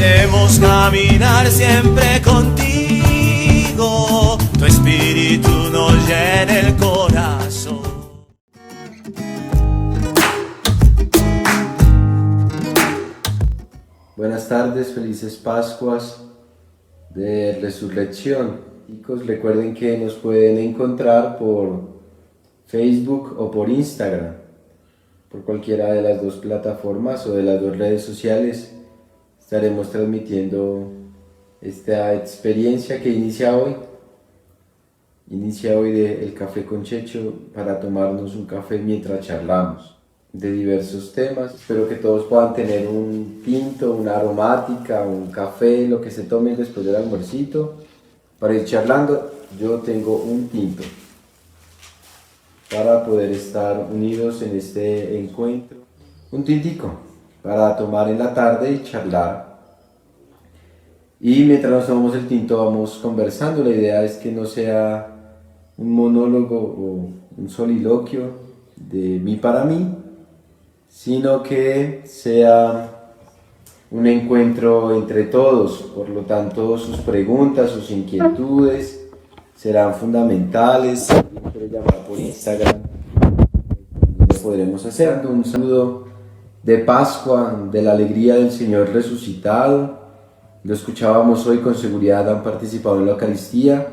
Queremos caminar siempre contigo, tu espíritu nos llena el corazón. Buenas tardes, felices Pascuas de Resurrección. Chicos, recuerden que nos pueden encontrar por Facebook o por Instagram, por cualquiera de las dos plataformas o de las dos redes sociales. Estaremos transmitiendo esta experiencia que inicia hoy de El Café con Checho, para tomarnos un café mientras charlamos de diversos temas. Espero que todos puedan tener un tinto, una aromática, un café, lo que se tomen después del almuercito, para ir charlando. Yo tengo un tinto para poder estar unidos en este encuentro. Un tintico para tomar en la tarde y charlar. Y mientras nos tomamos el tinto vamos conversando. La idea es que no sea un monólogo o un soliloquio de mí para mí, sino que sea un encuentro entre todos. Por lo tanto, sus preguntas, sus inquietudes serán fundamentales. Si alguien quiere llamar por Instagram, lo podremos hacer. Un saludo de Pascua, de la alegría del Señor resucitado. Lo escuchábamos hoy, con seguridad han participado en la Eucaristía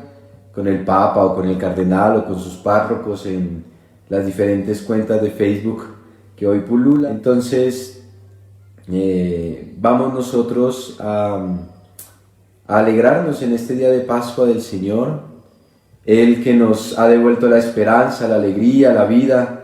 con el Papa o con el Cardenal o con sus párrocos en las diferentes cuentas de Facebook que hoy pululan. Entonces vamos nosotros a alegrarnos en este día de Pascua del Señor, Él que nos ha devuelto la esperanza, la alegría, la vida,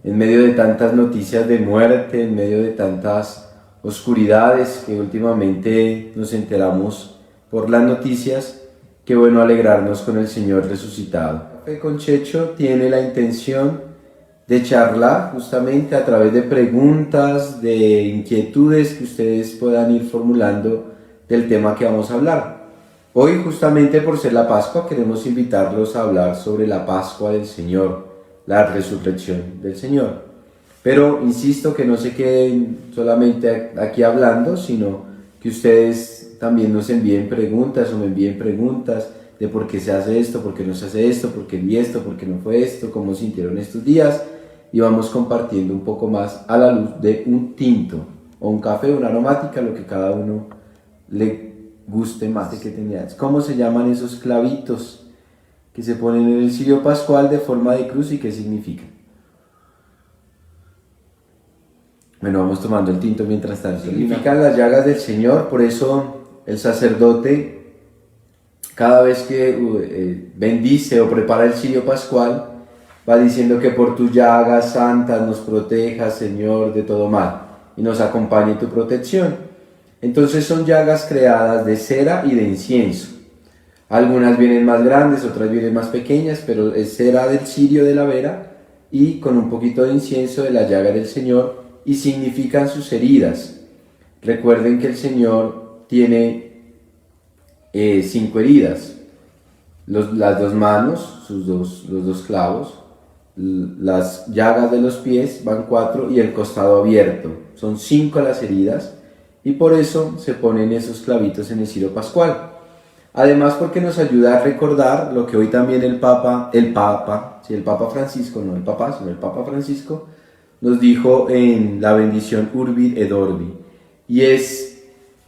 en medio de tantas noticias de muerte, en medio de tantas oscuridades que últimamente nos enteramos por las noticias. Qué bueno alegrarnos con el Señor resucitado. Café con Checho tiene la intención de charlar justamente a través de preguntas, de inquietudes que ustedes puedan ir formulando del tema que vamos a hablar. Hoy, justamente por ser la Pascua, queremos invitarlos a hablar sobre la Pascua del Señor, la resurrección del Señor. Pero insisto, que no se queden solamente aquí hablando, sino que ustedes también nos envíen preguntas o me envíen preguntas de por qué se hace esto, por qué no se hace esto, por qué vi esto, por qué no fue esto, cómo sintieron estos días, y vamos compartiendo un poco más a la luz de un tinto o un café, una aromática, lo que cada uno le guste más. ¿De qué tenías? ¿Cómo se llaman esos clavitos que se ponen en el cirio pascual de forma de cruz y qué significan? Bueno, vamos tomando el tinto mientras tanto. Significan las llagas del Señor. Por eso el sacerdote, cada vez que bendice o prepara el cirio pascual, va diciendo que por tus llagas santas nos protejas, Señor, de todo mal, y nos acompañe tu protección. Entonces son llagas creadas de cera y de incienso. Algunas vienen más grandes, otras vienen más pequeñas, pero es cera del cirio de la vera y con un poquito de incienso de la llaga del Señor, y significan sus heridas. Recuerden que el Señor tiene 5 heridas: las 2 manos, los dos clavos, las llagas de los pies van 4 y el costado abierto. Son 5 las heridas, y por eso se ponen esos clavitos en el cirio pascual. Además, porque nos ayuda a recordar lo que hoy también el Papa Francisco nos dijo en la bendición Urbi et Orbi, y es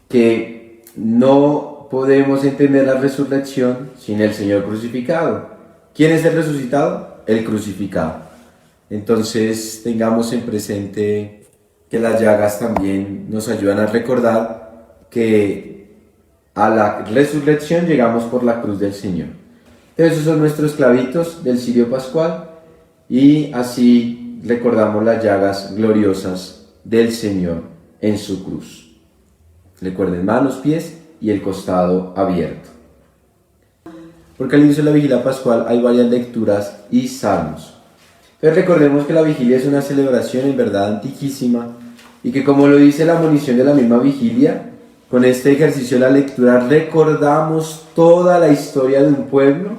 que no podemos entender la resurrección sin el Señor crucificado. ¿Quién es el resucitado? El crucificado. Entonces tengamos en presente que las llagas también nos ayudan a recordar que a la resurrección llegamos por la cruz del Señor. Entonces esos son nuestros clavitos del cirio pascual, y así recordamos las llagas gloriosas del Señor en su cruz. Recuerden, manos, pies y el costado abierto. Porque al inicio de la vigilia pascual hay varias lecturas y salmos. Pero recordemos que la vigilia es una celebración en verdad antiquísima, y que, como lo dice la monición de la misma vigilia, con este ejercicio de la lectura recordamos toda la historia de un pueblo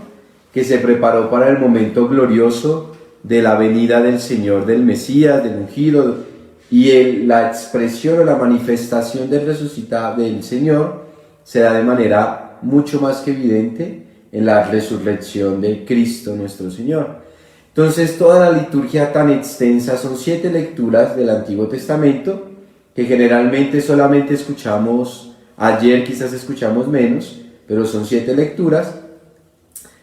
que se preparó para el momento glorioso de la venida del Señor, del Mesías, del ungido, la expresión o la manifestación del resucitado del Señor se da de manera mucho más que evidente en la resurrección de Cristo nuestro Señor. Entonces toda la liturgia tan extensa son 7 lecturas del Antiguo Testamento que generalmente solamente escuchamos, ayer quizás escuchamos menos, pero son 7 lecturas.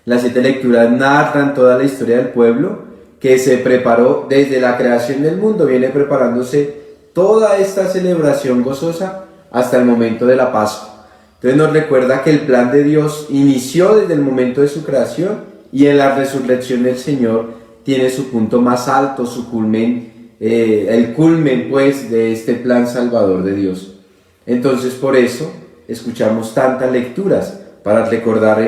Las 7 lecturas narran toda la historia del pueblo que se preparó desde la creación del mundo, viene preparándose toda esta celebración gozosa hasta el momento de la Pascua. Entonces nos recuerda que el plan de Dios inició desde el momento de su creación y en la resurrección del Señor tiene su punto más alto, su culmen, el culmen pues de este plan salvador de Dios. Entonces por eso escuchamos tantas lecturas para recordar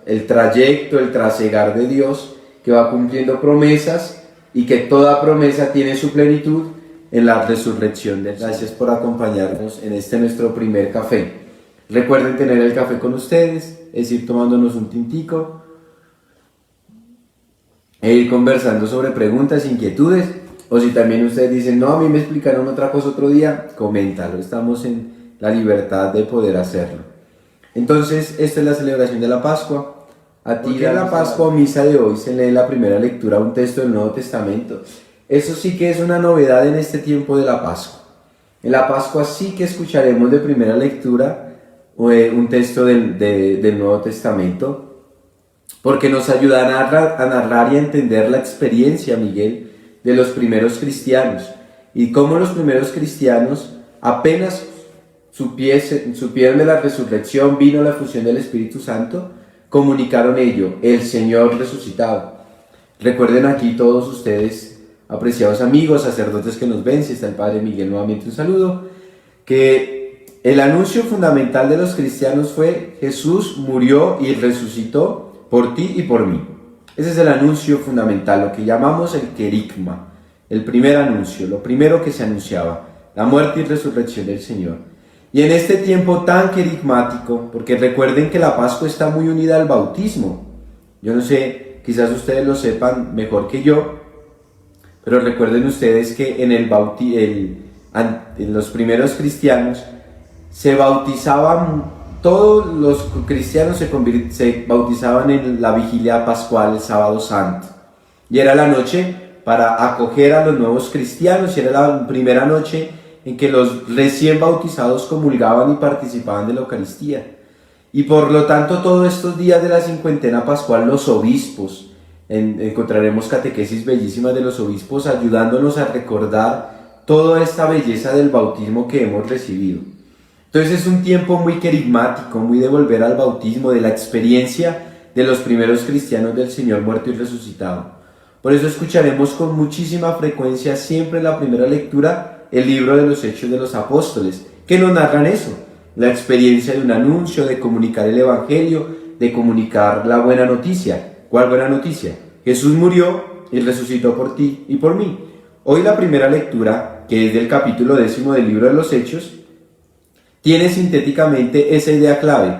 el trayecto, el trasegar de Dios que va cumpliendo promesas y que toda promesa tiene su plenitud en la resurrección de Dios. Gracias por acompañarnos en este nuestro primer café. Recuerden tener el café con ustedes, es ir tomándonos un tintico e ir conversando sobre preguntas, inquietudes, o si también ustedes dicen, no, a mí me explicaron otra cosa otro día, coméntalo, estamos en la libertad de poder hacerlo. Entonces, esta es la celebración de la Pascua. A ti en la Pascua o misa de hoy se lee la primera lectura un texto del Nuevo Testamento. Eso sí que es una novedad en este tiempo de la Pascua. En la Pascua sí que escucharemos de primera lectura un texto del Nuevo Testamento, porque nos ayuda a narrar y a entender la experiencia, Miguel, de los primeros cristianos, y cómo los primeros cristianos apenas supieron de la resurrección, vino la fusión del Espíritu Santo, comunicaron ello, el Señor resucitado. Recuerden aquí todos ustedes, apreciados amigos, sacerdotes que nos ven, si está el Padre Miguel nuevamente un saludo, que el anuncio fundamental de los cristianos fue: Jesús murió y resucitó por ti y por mí. Ese es el anuncio fundamental, lo que llamamos el querigma, el primer anuncio, lo primero que se anunciaba, la muerte y resurrección del Señor. Y en este tiempo tan querigmático, porque recuerden que la Pascua está muy unida al bautismo. Yo no sé, quizás ustedes lo sepan mejor que yo, pero recuerden ustedes que en los primeros cristianos se bautizaban, todos los cristianos se bautizaban en la vigilia pascual, el sábado santo. Y era la noche para acoger a los nuevos cristianos, y era la primera noche en que los recién bautizados comulgaban y participaban de la Eucaristía. Y por lo tanto, todos estos días de la cincuentena pascual, los obispos, encontraremos catequesis bellísimas de los obispos ayudándonos a recordar toda esta belleza del bautismo que hemos recibido. Entonces es un tiempo muy querigmático, muy de volver al bautismo, de la experiencia de los primeros cristianos del Señor muerto y resucitado. Por eso escucharemos con muchísima frecuencia, siempre en la primera lectura, el libro de los Hechos de los Apóstoles, que nos narran eso, la experiencia de un anuncio, de comunicar el Evangelio, de comunicar la buena noticia. ¿Cuál buena noticia? Jesús murió y resucitó por ti y por mí. Hoy la primera lectura, que es del capítulo 10 del libro de los Hechos, tiene sintéticamente esa idea clave.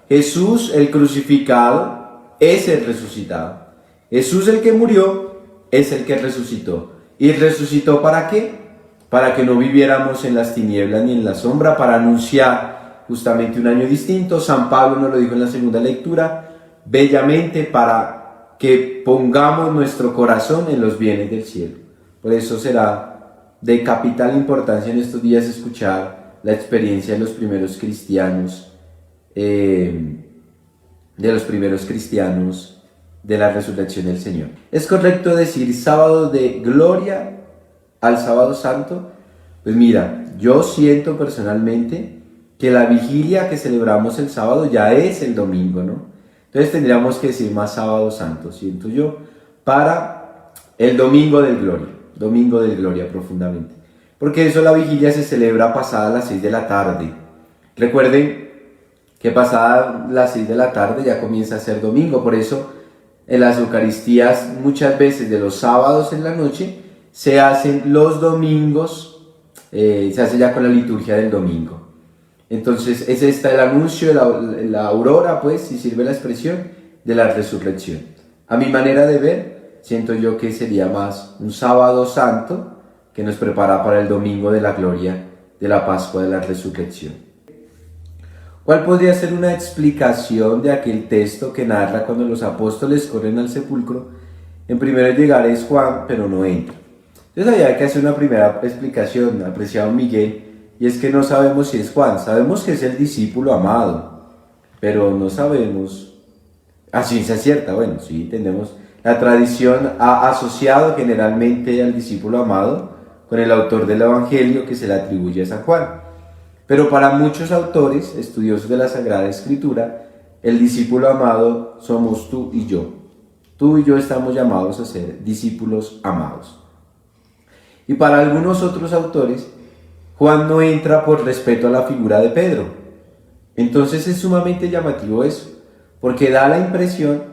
Jesús el crucificado es el resucitado. Jesús el que murió es el que resucitó. ¿Y resucitó para qué? Para que no viviéramos en las tinieblas ni en la sombra, para anunciar justamente un año distinto. San Pablo nos lo dijo en la segunda lectura, bellamente, para que pongamos nuestro corazón en los bienes del cielo. Por eso será de capital importancia en estos días escuchar la experiencia de los primeros cristianos, de la resurrección del Señor. ¿Es correcto decir sábado de gloria al sábado santo? Pues mira, yo siento personalmente que la vigilia que celebramos el sábado ya es el domingo, ¿no? Entonces tendríamos que decir más sábado santo, siento yo, para el domingo del gloria profundamente. Porque eso, la vigilia se celebra pasada las 6 de la tarde. Recuerden que pasada las 6 de la tarde ya comienza a ser domingo, por eso en las Eucaristías muchas veces de los sábados en la noche se hacen los domingos, se hace ya con la liturgia del domingo. Entonces es el anuncio de la aurora, pues, si sirve la expresión, de la resurrección. A mi manera de ver, siento yo que sería más un sábado santo que nos prepara para el domingo de la gloria de la Pascua de la Resurrección. ¿Cuál podría ser una explicación de aquel texto que narra cuando los apóstoles corren al sepulcro? En primer lugar es Juan, pero no entra. Entonces había que hacer una primera explicación, apreciado Miguel, y es que no sabemos si es Juan. Sabemos que es el discípulo amado, pero no sabemos a ciencia cierta. Bueno, sí, tenemos la tradición ha asociado generalmente al discípulo amado con el autor del Evangelio que se le atribuye a San Juan. Pero para muchos autores, estudiosos de la Sagrada Escritura, el discípulo amado somos tú y yo. Tú y yo estamos llamados a ser discípulos amados. Y para algunos otros autores, Juan no entra por respeto a la figura de Pedro. Entonces es sumamente llamativo eso, porque da la impresión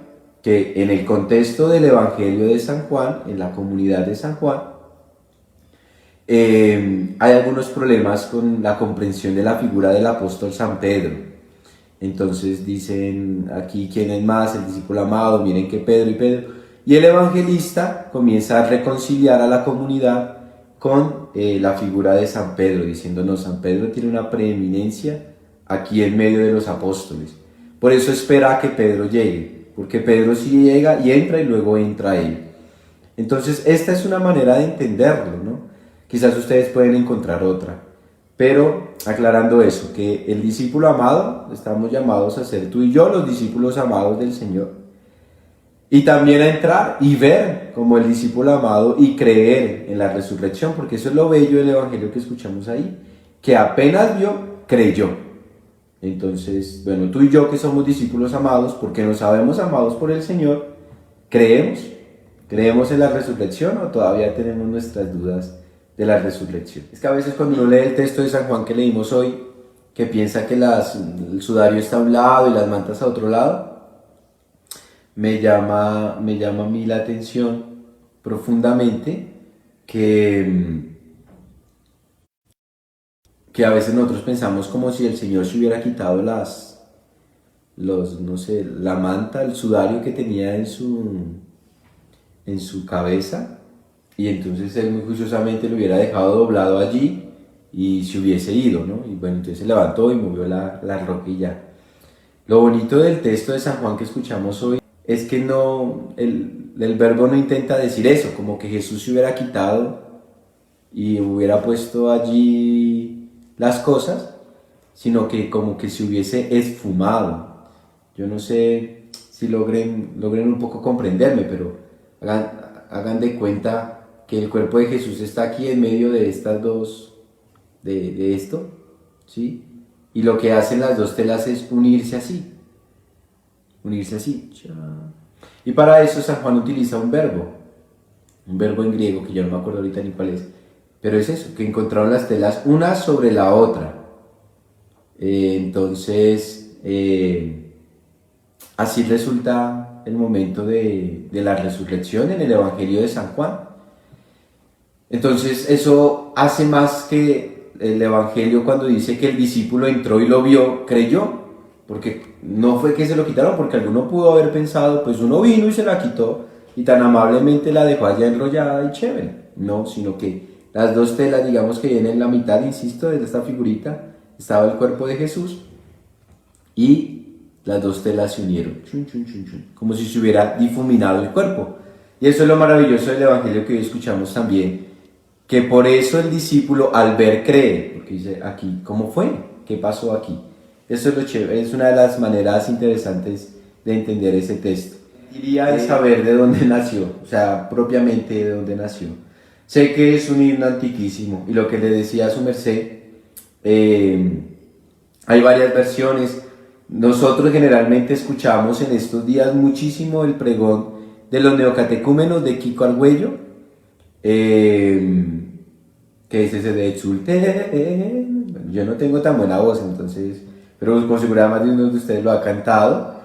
que en el contexto del Evangelio de San Juan, en la comunidad de San Juan, hay algunos problemas con la comprensión de la figura del apóstol San Pedro. Entonces dicen aquí quién es más, el discípulo amado, miren que Pedro y Pedro. Y el evangelista comienza a reconciliar a la comunidad con la figura de San Pedro, diciendo no, San Pedro tiene una preeminencia aquí en medio de los apóstoles. Por eso espera a que Pedro llegue, porque Pedro sí llega y entra y luego entra él. Entonces esta es una manera de entenderlo, ¿no? Quizás ustedes pueden encontrar otra, pero aclarando eso, que el discípulo amado, estamos llamados a ser tú y yo los discípulos amados del Señor, y también a entrar y ver como el discípulo amado y creer en la resurrección, porque eso es lo bello del Evangelio que escuchamos ahí, que apenas vio, creyó. Entonces, bueno, tú y yo que somos discípulos amados, porque nos sabemos amados por el Señor, ¿creemos en la resurrección o todavía tenemos nuestras dudas de la resurrección? Es que a veces cuando uno lee el texto de San Juan que leímos hoy, que piensa que el sudario está a un lado y las mantas a otro lado, me llama a mí la atención profundamente que a veces nosotros pensamos como si el Señor se hubiera quitado la manta, el sudario que tenía en su cabeza, y entonces él muy juiciosamente lo hubiera dejado doblado allí y se hubiese ido, ¿no? Y bueno, entonces se levantó y movió la roca y ya. Lo bonito del texto de San Juan que escuchamos hoy es que el verbo no intenta decir eso, como que Jesús se hubiera quitado y hubiera puesto allí las cosas, sino que como que se hubiese esfumado. Yo no sé si logren un poco comprenderme, pero hagan de cuenta que el cuerpo de Jesús está aquí en medio de estas dos, de esto, ¿sí? Y lo que hacen las dos telas es unirse así. Y para eso San Juan utiliza un verbo en griego, que yo no me acuerdo ahorita ni cuál es, pero es eso, que encontraron las telas una sobre la otra. Entonces, así resulta el momento de la resurrección en el Evangelio de San Juan. Entonces eso hace más que el Evangelio cuando dice que el discípulo entró y lo vio, creyó, porque no fue que se lo quitaron, porque alguno pudo haber pensado, pues uno vino y se la quitó y tan amablemente la dejó allá enrollada y chévere. No, sino que las dos telas, digamos que vienen en la mitad, insisto, de esta figurita, estaba el cuerpo de Jesús y las dos telas se unieron, como si se hubiera difuminado el cuerpo. Y eso es lo maravilloso del Evangelio que hoy escuchamos también, que por eso el discípulo al ver cree, porque dice aquí, ¿cómo fue? ¿Qué pasó aquí? Eso es lo chévere, es una de las maneras interesantes de entender ese texto. Iría a saber de dónde nació, o sea, propiamente de dónde nació. Sé que es un himno antiquísimo, y lo que le decía a su merced, hay varias versiones. Nosotros generalmente escuchamos en estos días muchísimo el pregón de los neocatecúmenos de Kiko Argüello, que es ese de Exulte. Bueno, yo no tengo tan buena voz, entonces, pero con seguridad más de uno de ustedes lo ha cantado,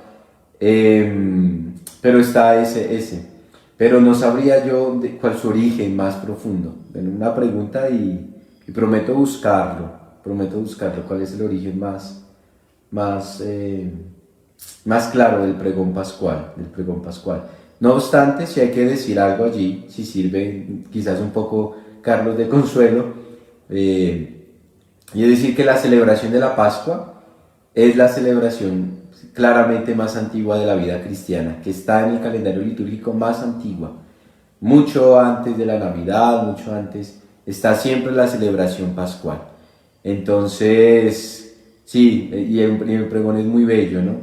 pero está ese, pero no sabría yo cuál es su origen más profundo. Bueno, una pregunta y prometo buscarlo, cuál es el origen más claro del pregón pascual, No obstante, si hay que decir algo allí, si sirve quizás un poco Carlos de Consuelo. Y es decir que la celebración de la Pascua es la celebración claramente más antigua de la vida cristiana, que está en el calendario litúrgico más antigua. Mucho antes de la Navidad, mucho antes, está siempre la celebración pascual. Entonces, sí, y el pregón es muy bello, ¿no?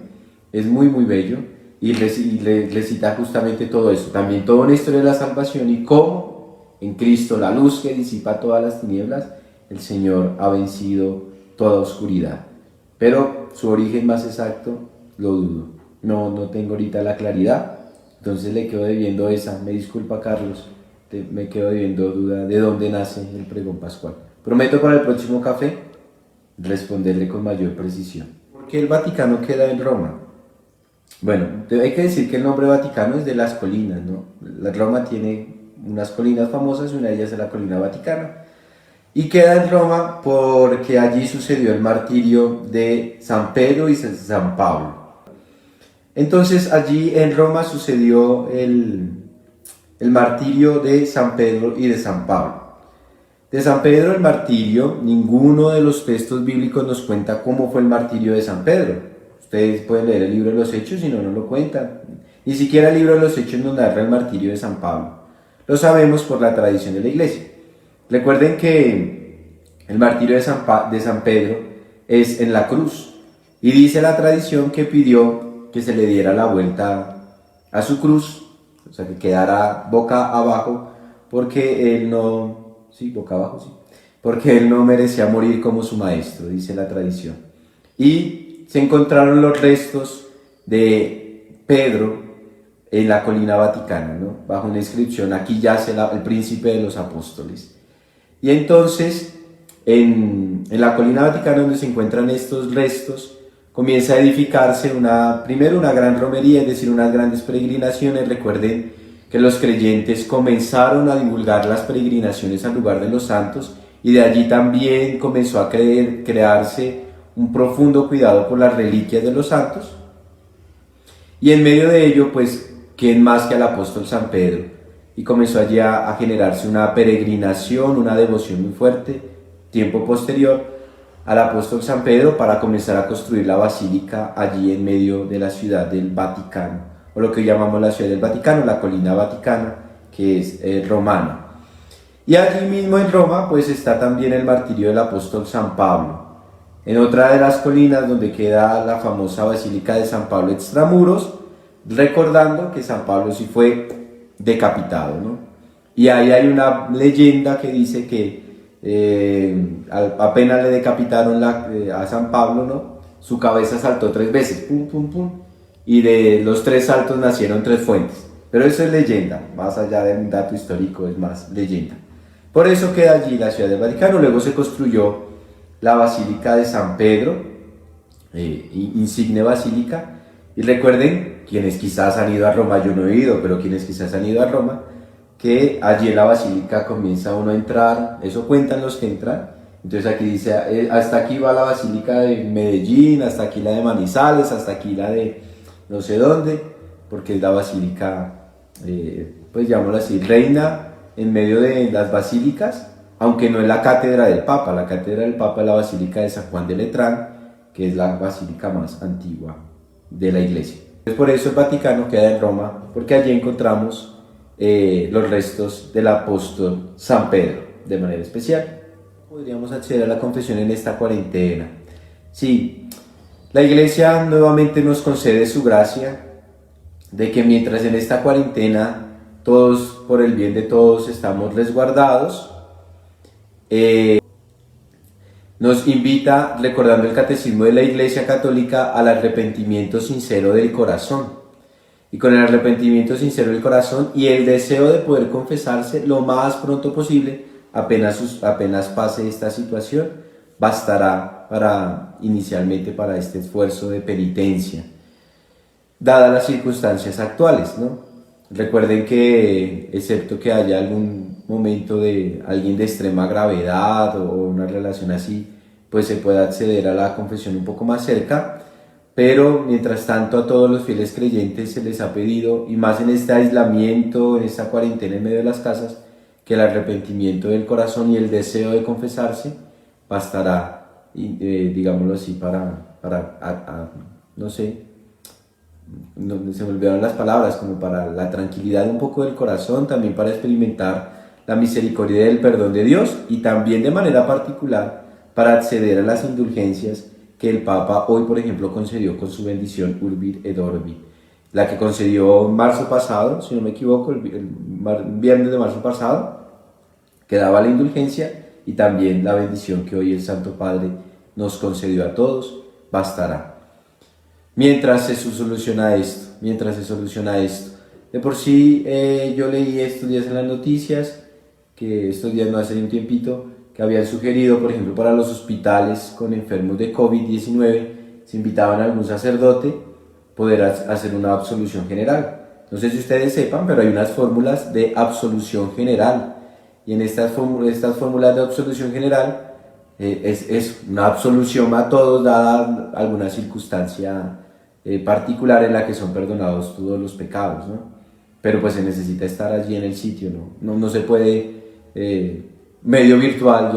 Es muy, muy bello. Y le cita justamente todo eso. También toda una historia de la salvación y cómo en Cristo, la luz que disipa todas las tinieblas, el Señor ha vencido toda oscuridad. Pero su origen más exacto lo dudo. No tengo ahorita la claridad. Entonces le quedo debiendo esa. Me disculpa, Carlos. Me quedo debiendo duda de dónde nace el pregón pascual. Prometo para el próximo café responderle con mayor precisión. ¿Por qué el Vaticano queda en Roma? Bueno, hay que decir que el nombre Vaticano es de las colinas, ¿no? La Roma tiene unas colinas famosas y una de ellas es la colina Vaticana. Y queda en Roma porque allí sucedió el martirio de San Pedro y San Pablo. Entonces allí en Roma sucedió el martirio de San Pedro y de San Pablo. De San Pedro el martirio, ninguno de los textos bíblicos nos cuenta cómo fue el martirio de San Pedro. Ustedes pueden leer el libro de los Hechos y no lo cuentan. Ni siquiera el libro de los Hechos nos narra el martirio de San Pablo. Lo sabemos por la tradición de la iglesia. Recuerden que el martirio de San Pedro es en la cruz. Y dice la tradición que pidió que se le diera la vuelta a su cruz, o sea, que quedara boca abajo, porque él no... Sí, boca abajo, sí. Porque él no merecía morir como su maestro, dice la tradición. Y se encontraron los restos de Pedro en la colina Vaticana, ¿no? Bajo una inscripción, aquí yace el príncipe de los apóstoles. Y entonces, en la colina Vaticana, donde se encuentran estos restos, comienza a edificarse primero una gran romería, es decir, unas grandes peregrinaciones. Recuerden que los creyentes comenzaron a divulgar las peregrinaciones al lugar de los santos, y de allí también comenzó a crearse un profundo cuidado por las reliquias de los santos. Y en medio de ello, pues, ¿quién más que el apóstol San Pedro? Y comenzó allí a generarse una peregrinación, una devoción muy fuerte, tiempo posterior al apóstol San Pedro, para comenzar a construir la basílica allí en medio de la ciudad del Vaticano, o lo que llamamos la ciudad del Vaticano, la colina Vaticana, que es romana. Y allí mismo en Roma, pues, está también el martirio del apóstol San Pablo. En otra de las colinas donde queda la famosa Basílica de San Pablo extramuros, recordando que San Pablo sí fue decapitado, ¿no? Y ahí hay una leyenda que dice que apenas le decapitaron a San Pablo, ¿no? Su cabeza saltó 3 veces, pum, pum, pum, y de los 3 saltos nacieron 3 fuentes. Pero eso es leyenda, más allá de un dato histórico, es más leyenda. Por eso queda allí la ciudad del Vaticano. Luego se construyó la Basílica de San Pedro, insigne basílica. Y recuerden, quienes quizás han ido a Roma, yo no he ido, pero quienes quizás han ido a Roma, que allí en la basílica comienza uno a entrar, eso cuentan los que entran. Entonces aquí dice, hasta aquí va la Basílica de Medellín, hasta aquí la de Manizales, hasta aquí la de no sé dónde, porque es la basílica, pues llamémoslo así, reina en medio de las basílicas, aunque no es la cátedra del Papa. La cátedra del Papa es la Basílica de San Juan de Letrán, que es la basílica más antigua de la iglesia. Por eso el Vaticano queda en Roma, porque allí encontramos los restos del apóstol San Pedro, de manera especial. Podríamos acceder a la confesión en esta cuarentena. Sí, la iglesia nuevamente nos concede su gracia, de que mientras en esta cuarentena todos, por el bien de todos, estamos resguardados, nos invita, recordando el catecismo de la Iglesia Católica, al arrepentimiento sincero del corazón. Y con el arrepentimiento sincero del corazón y el deseo de poder confesarse lo más pronto posible, apenas pase esta situación, bastará inicialmente para este esfuerzo de penitencia, dadas las circunstancias actuales, ¿no? Recuerden que, excepto que haya algún momento de alguien de extrema gravedad o una relación así, pues se puede acceder a la confesión un poco más cerca. Pero mientras tanto a todos los fieles creyentes se les ha pedido, y más en este aislamiento, en esta cuarentena en medio de las casas, que el arrepentimiento del corazón y el deseo de confesarse bastará, digámoslo así, no sé, no, se me olvidaron las palabras, como para la tranquilidad un poco del corazón, también para experimentar la misericordia y el perdón de Dios, y también de manera particular para acceder a las indulgencias que el Papa hoy, por ejemplo, concedió con su bendición Urbi et Orbi, la que concedió en marzo pasado, si no me equivoco, el viernes de marzo pasado, que daba la indulgencia, y también la bendición que hoy el Santo Padre nos concedió a todos, bastará. Mientras se soluciona esto, de por sí yo leí estos días en las noticias, que estos días no hace un tiempito, que habían sugerido, por ejemplo, para los hospitales con enfermos de COVID-19, se invitaban a algún sacerdote poder hacer una absolución general. No sé si ustedes sepan, pero hay unas fórmulas de absolución general, y en estas fórmulas de absolución general es una absolución a todos dada alguna circunstancia particular en la que son perdonados todos los pecados, ¿no? Pero pues se necesita estar allí en el sitio, no se puede medio virtual,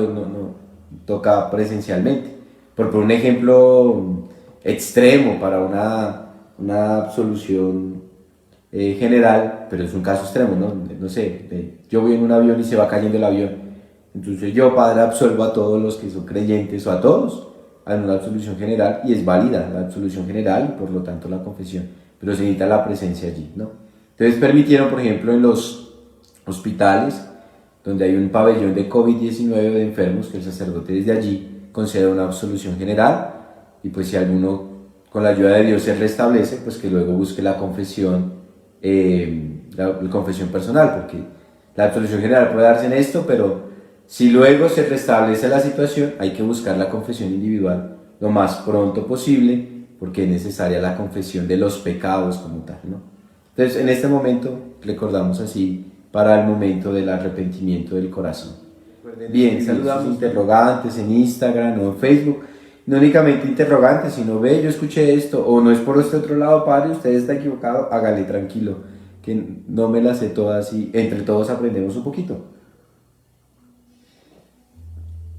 toca presencialmente. Por un ejemplo extremo para una absolución general, pero es un caso extremo, no sé, yo voy en un avión y se va cayendo el avión, entonces yo, Padre, absolvo a todos los que son creyentes o a todos en una absolución general, y es válida la absolución general y por lo tanto la confesión, pero se necesita la presencia allí, ¿no? Entonces permitieron, por ejemplo, en los hospitales donde hay un pabellón de COVID-19 de enfermos, que el sacerdote desde allí conceda una absolución general, y pues si alguno con la ayuda de Dios se restablece, pues que luego busque la confesión personal, porque la absolución general puede darse en esto, pero si luego se restablece la situación, hay que buscar la confesión individual lo más pronto posible, porque es necesaria la confesión de los pecados como tal, ¿no? Entonces, en este momento, recordamos así para el momento del arrepentimiento del corazón. Bien, saludamos interrogantes en Instagram o en Facebook. No únicamente interrogantes, sino ve, yo escuché esto, o no es por este otro lado, Padre, usted está equivocado, hágale tranquilo, que no me las sé todas y entre todos aprendemos un poquito.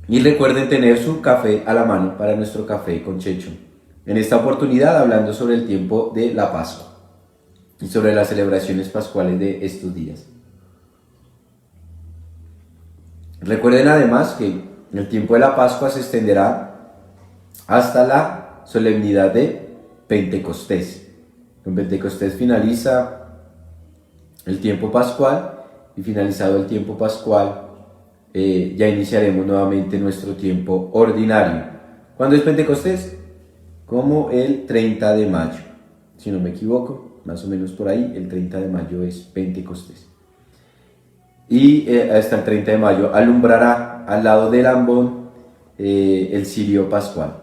Y recuerden tener su café a la mano para nuestro café con Checho. En esta oportunidad hablando sobre el tiempo de la Pascua y sobre las celebraciones pascuales de estos días. Recuerden además que el tiempo de la Pascua se extenderá hasta la solemnidad de Pentecostés. Con Pentecostés finaliza el tiempo pascual, y finalizado el tiempo pascual ya iniciaremos nuevamente nuestro tiempo ordinario. ¿Cuándo es Pentecostés? Como el 30 de mayo, si no me equivoco, más o menos por ahí, el 30 de mayo es Pentecostés. Y hasta el 30 de mayo alumbrará al lado del ambón el cirio pascual.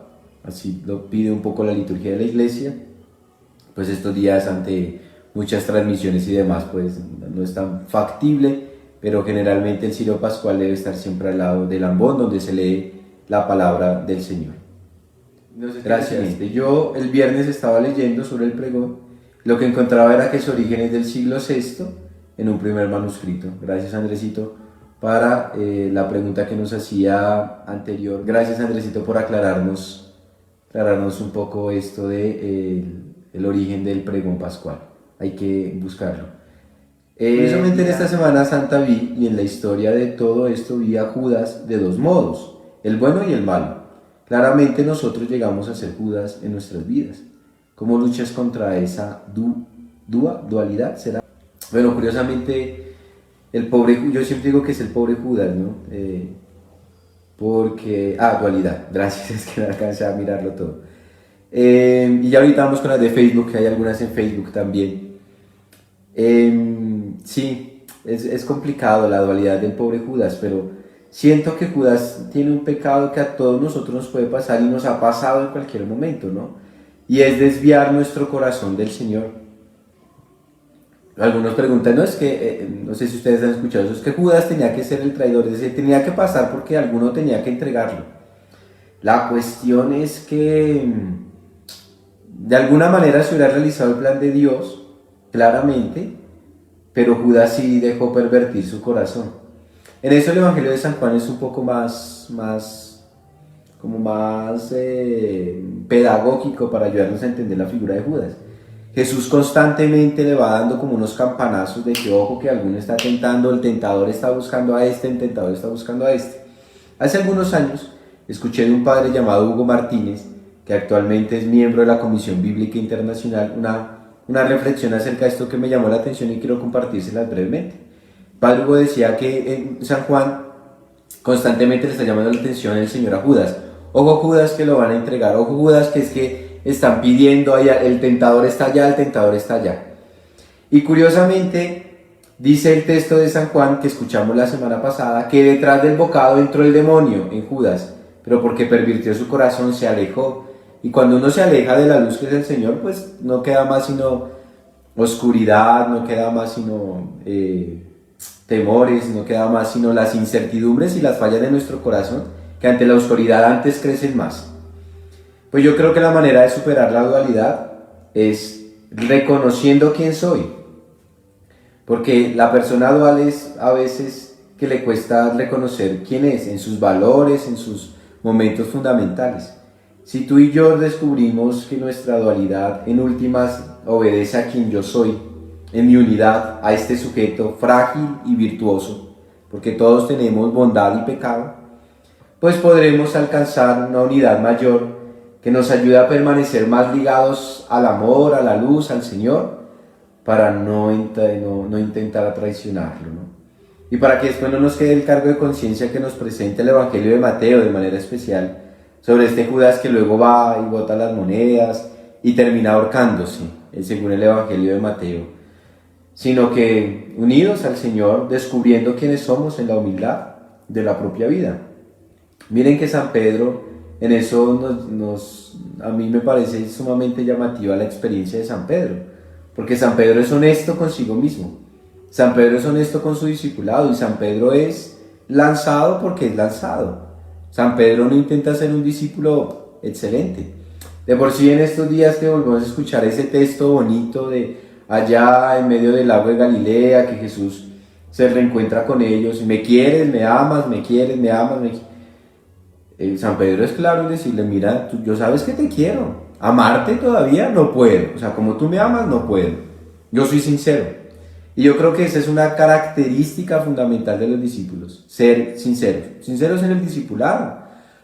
Así lo pide un poco la liturgia de la iglesia, pues estos días ante muchas transmisiones y demás, pues no es tan factible, pero generalmente el cirio pascual debe estar siempre al lado del ambón donde se lee la palabra del Señor. Gracias. Yo el viernes estaba leyendo sobre el pregón, lo que encontraba era que su origen es del siglo VI en un primer manuscrito. Gracias, Andresito, para la pregunta que nos hacía anterior. Gracias, Andresito, por aclararnos un poco esto de el origen del pregón pascual. Hay que buscarlo. Precisamente en esta Semana Santa vi, y en la historia de todo esto vi a Judas de dos modos, el bueno y el malo. Claramente nosotros llegamos a ser Judas en nuestras vidas. ¿Cómo luchas contra esa dualidad? ¿Será? Bueno, curiosamente, yo siempre digo que es el pobre Judas, ¿no? Dualidad, gracias, es que no alcancé a mirarlo todo. Y ya ahorita vamos con las de Facebook, que hay algunas en Facebook también. Sí, es complicado la dualidad del pobre Judas, pero siento que Judas tiene un pecado que a todos nosotros nos puede pasar y nos ha pasado en cualquier momento, ¿no? Y es desviar nuestro corazón del Señor. Algunos preguntan, no sé si ustedes han escuchado eso, es que Judas tenía que ser el traidor, es decir, tenía que pasar porque alguno tenía que entregarlo. La cuestión es que de alguna manera se hubiera realizado el plan de Dios, claramente, pero Judas sí dejó pervertir su corazón. En eso el Evangelio de San Juan es un poco como más pedagógico para ayudarnos a entender la figura de Judas. Jesús constantemente le va dando como unos campanazos de que ojo que alguno está tentando, el tentador está buscando a este, el tentador está buscando a este. Hace algunos años escuché de un padre llamado Hugo Martínez, que actualmente es miembro de la Comisión Bíblica Internacional, una reflexión acerca de esto que me llamó la atención y quiero compartírselas brevemente. Padre Hugo decía que en San Juan constantemente le está llamando la atención el Señor a Judas. Ojo Judas que lo van a entregar, ojo Judas que es que están pidiendo allá, el tentador está allá, el tentador está allá. Y curiosamente dice el texto de San Juan que escuchamos la semana pasada que detrás del bocado entró el demonio en Judas, pero porque pervirtió su corazón se alejó. Y cuando uno se aleja de la luz que es el Señor, pues no queda más sino oscuridad, no queda más sino temores, no queda más sino las incertidumbres y las fallas de nuestro corazón, que ante la oscuridad antes crecen más. Pues yo creo que la manera de superar la dualidad es reconociendo quién soy, porque la persona dual es a veces que le cuesta reconocer quién es, en sus valores, en sus momentos fundamentales. Si tú y yo descubrimos que nuestra dualidad en últimas obedece a quien yo soy, en mi unidad, a este sujeto frágil y virtuoso, porque todos tenemos bondad y pecado, pues podremos alcanzar una unidad mayor que nos ayude a permanecer más ligados al amor, a la luz, al Señor, para no intentar traicionarlo, ¿no? Y para que después no nos quede el cargo de conciencia que nos presenta el Evangelio de Mateo de manera especial, sobre este Judas que luego va y bota las monedas y termina ahorcándose, según el Evangelio de Mateo, sino que unidos al Señor, descubriendo quiénes somos en la humildad de la propia vida. Miren que San Pedro, en eso a mí me parece sumamente llamativa la experiencia de San Pedro, porque San Pedro es honesto consigo mismo, San Pedro es honesto con su discipulado y San Pedro es lanzado porque es lanzado. San Pedro no intenta ser un discípulo excelente. De por sí en estos días que volvemos a escuchar ese texto bonito de allá en medio del lago de Galilea, que Jesús se reencuentra con ellos, me quieres, me amas, me quieres, me amas, San Pedro es claro en decirle, mira, yo sabes que te quiero, amarte todavía no puedo, o sea, como tú me amas no puedo, yo soy sincero. Y yo creo que esa es una característica fundamental de los discípulos, ser sinceros en el discipulado.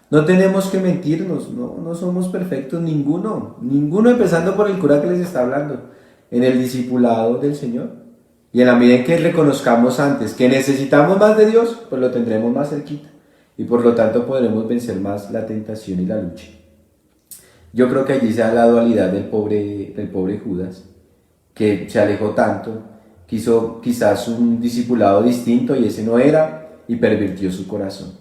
No tenemos que mentirnos, no somos perfectos ninguno, empezando por el cura que les está hablando, en el discipulado del Señor. Y en la medida en que reconozcamos antes que necesitamos más de Dios, pues lo tendremos más cerquita. Y por lo tanto podremos vencer más la tentación y la lucha. Yo creo que allí se da la dualidad del pobre Judas, que se alejó tanto, quiso quizás un discipulado distinto y ese no era, y pervirtió su corazón.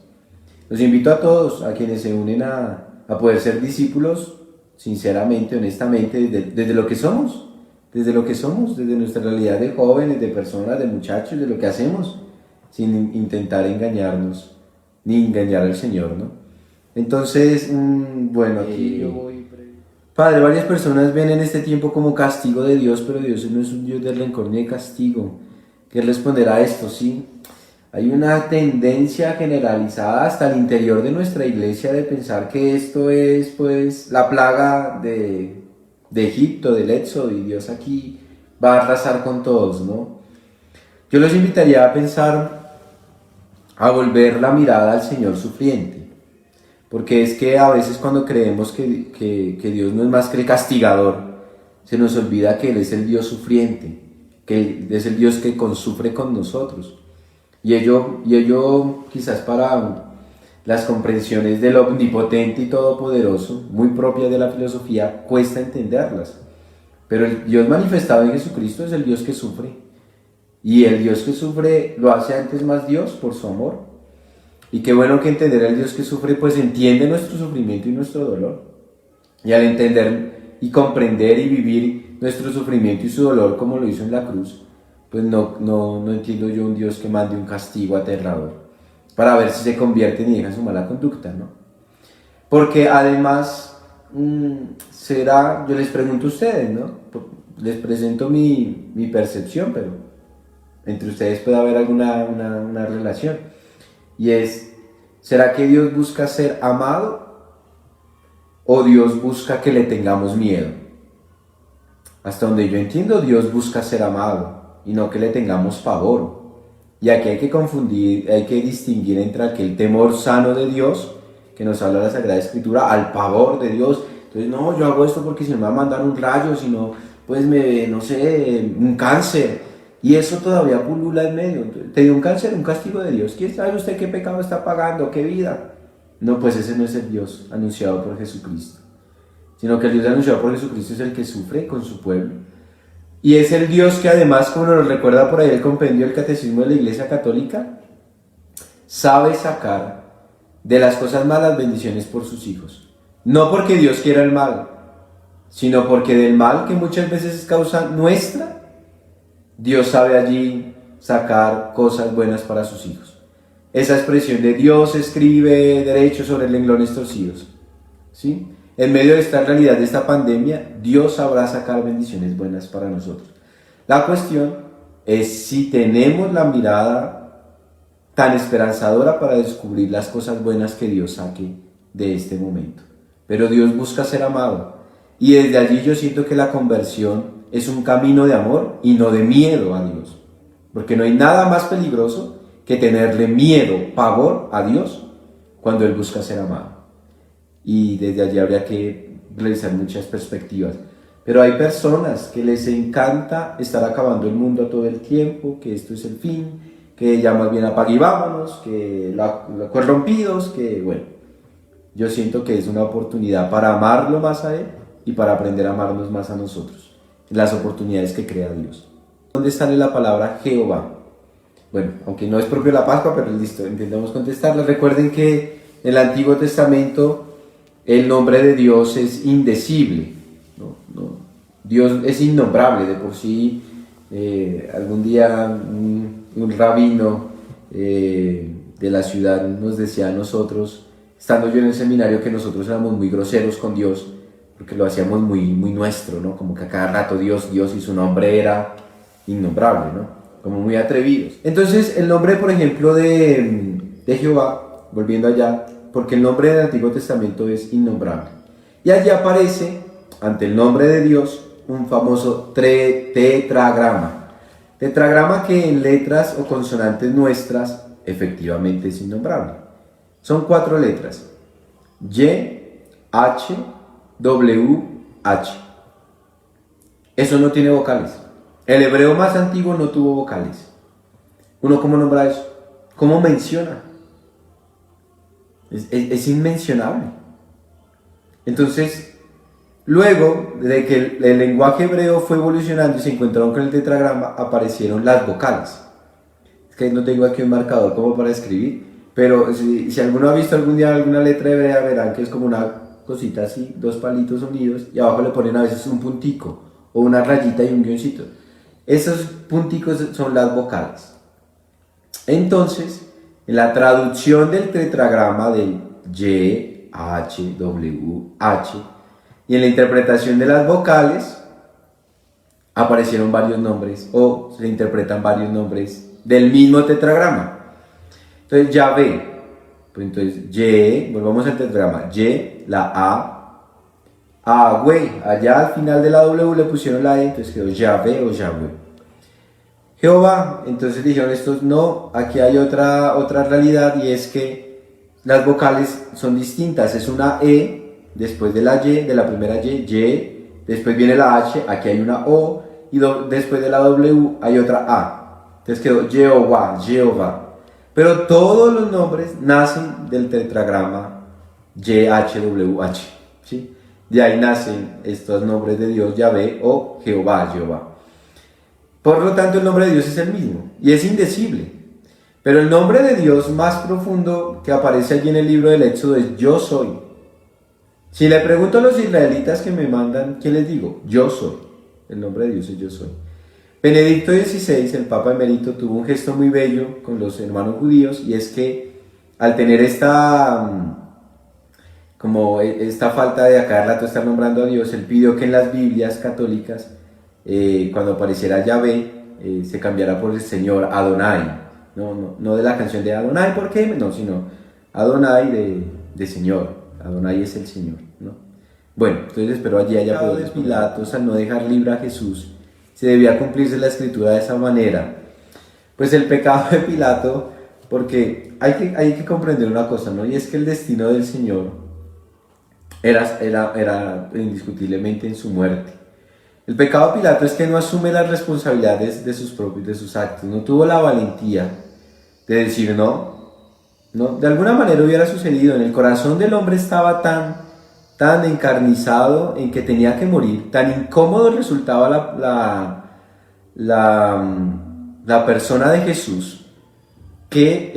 Los invito a todos, a quienes se unen a poder ser discípulos, sinceramente, honestamente, desde lo que somos, desde nuestra realidad de jóvenes, de personas, de muchachos, de lo que hacemos, sin intentar engañarnos, ni engañar al Señor, ¿no? Entonces, bueno, aquí yo voy. Padre, varias personas ven en este tiempo como castigo de Dios, pero Dios no es un Dios de rencor ni de castigo. ¿Qué responderá a esto? Sí, hay una tendencia generalizada hasta el interior de nuestra iglesia de pensar que esto es, pues, la plaga de Egipto, del Éxodo, y Dios aquí va a arrasar con todos, ¿no? Yo los invitaría a pensar, a volver la mirada al Señor sufriente, porque es que a veces cuando creemos que Dios no es más que el castigador, se nos olvida que Él es el Dios sufriente, que Él es el Dios que sufre con nosotros. Y ello quizás para las comprensiones del omnipotente y todopoderoso, muy propias de la filosofía, cuesta entenderlas. Pero el Dios manifestado en Jesucristo es el Dios que sufre. Y el Dios que sufre lo hace antes más Dios por su amor. Y qué bueno que entender al Dios que sufre, pues entiende nuestro sufrimiento y nuestro dolor. Y al entender y comprender y vivir nuestro sufrimiento y su dolor como lo hizo en la cruz, pues no entiendo yo un Dios que mande un castigo aterrador para ver si se convierte y deja su mala conducta, ¿no? Porque además, yo les pregunto a ustedes, ¿no? Les presento mi percepción, pero entre ustedes puede haber alguna una relación. y es, ¿será que Dios busca ser amado o Dios busca que le tengamos miedo? Hasta donde yo entiendo, Dios busca ser amado y no que le tengamos pavor. Y aquí hay que confundir, hay que distinguir entre aquel temor sano de Dios, que nos habla la Sagrada Escritura, al pavor de Dios. Entonces, no, yo hago esto porque si me va a mandar un rayo, si no, pues no sé, un cáncer. Y eso todavía pulula en medio. Entonces, te dio un cáncer, un castigo de Dios. ¿Quién sabe usted qué pecado está pagando, qué vida? No, pues ese no es el Dios anunciado por Jesucristo. Sino que el Dios anunciado por Jesucristo es el que sufre con su pueblo. Y es el Dios que además, como nos recuerda por ahí el compendio del Catecismo de la Iglesia Católica, sabe sacar de las cosas malas bendiciones por sus hijos. No porque Dios quiera el mal, sino porque del mal, que muchas veces es causa nuestra, Dios sabe allí sacar cosas buenas para sus hijos. Esa expresión de Dios escribe derecho sobre renglones torcidos, ¿sí? En medio de esta realidad, de esta pandemia, Dios sabrá sacar bendiciones buenas para nosotros. La cuestión es si tenemos la mirada tan esperanzadora para descubrir las cosas buenas que Dios saque de este momento. Pero Dios busca ser amado. Y desde allí yo siento que la conversión es un camino de amor y no de miedo a Dios. Porque no hay nada más peligroso que tenerle miedo, pavor a Dios cuando Él busca ser amado. Y desde allí habría que revisar muchas perspectivas. Pero hay personas que les encanta estar acabando el mundo todo el tiempo, que esto es el fin, que ya más bien apague y vámonos, que corrompidos, que bueno, yo siento que es una oportunidad para amarlo más a Él y para aprender a amarnos más a nosotros, las oportunidades que crea Dios. ¿Dónde sale la palabra Jehová? Bueno, aunque no es propio de la Pascua, pero listo, intentamos contestarla. Recuerden que en el Antiguo Testamento el nombre de Dios es indecible, ¿no? Dios es innombrable de por sí. Algún día un rabino de la ciudad nos decía a nosotros, estando yo en el seminario, que nosotros éramos muy groseros con Dios, porque lo hacíamos muy, muy nuestro, ¿no? Como que a cada rato Dios y su nombre era innombrable, ¿no? Como muy atrevidos. Entonces el nombre, por ejemplo, de Jehová, volviendo allá, porque el nombre del Antiguo Testamento es innombrable. Y allí aparece, ante el nombre de Dios, un famoso tetragrama. Tetragrama que en letras o consonantes nuestras efectivamente es innombrable. Son 4 letras. Y, H, W, H. Eso no tiene vocales. El hebreo más antiguo no tuvo vocales. ¿Uno cómo nombra eso? ¿Cómo menciona? Es inmencionable. Entonces, luego de que el lenguaje hebreo fue evolucionando y se encontraron con el tetragrama, aparecieron las vocales. Es que no tengo aquí un marcador como para escribir, pero si alguno ha visto algún día alguna letra hebrea, verán que es como una cosita así, 2 palitos unidos, y abajo le ponen a veces un puntico, o una rayita y un guioncito. Esos punticos son las vocales. Entonces, en la traducción del tetragrama del Y, H, W, H, y en la interpretación de las vocales, aparecieron varios nombres, o se interpretan varios nombres del mismo tetragrama. Entonces, Yahvé, pues entonces, Y, volvamos al tetragrama, Y, la A, güey, allá al final de la W le pusieron la E, entonces quedó Yahvé o Yahweh. Jehová, entonces dijeron estos, no, aquí hay otra realidad, y es que las vocales son distintas. Es una E después de la Y, de la primera Y, después viene la H, aquí hay una O, y después de la W hay otra A. Entonces quedó Jehová. Pero todos los nombres nacen del tetragrama YHWH, ¿sí? De ahí nacen estos nombres de Dios, Yahvé o Jehová. Por lo tanto, el nombre de Dios es el mismo y es indecible. Pero el nombre de Dios más profundo que aparece allí en el libro del Éxodo es Yo soy. Si le pregunto a los israelitas que me mandan, ¿qué les digo? Yo soy. El nombre de Dios es Yo soy. Benedicto XVI, el Papa Emérito, tuvo un gesto muy bello con los hermanos judíos, y es que al tener esta falta de a cada rato estar nombrando a Dios, él pidió que en las Biblias católicas, cuando apareciera Yahvé, se cambiara por el Señor, Adonai, no de la canción de Adonai, ¿por qué? No, sino Adonai de Señor. Adonai es el Señor, ¿no? Bueno, entonces espero allí haya podido de Pilatos al no dejar libre a Jesús. Se debía cumplirse la escritura de esa manera. Pues el pecado de Pilato, porque hay que comprender una cosa, ¿no? Y es que el destino del Señor era indiscutiblemente en su muerte. El pecado de Pilato es que no asume las responsabilidades de sus actos, no tuvo la valentía de decir no, de alguna manera hubiera sucedido. En el corazón del hombre estaba tan encarnizado en que tenía que morir, tan incómodo resultaba la persona de Jesús que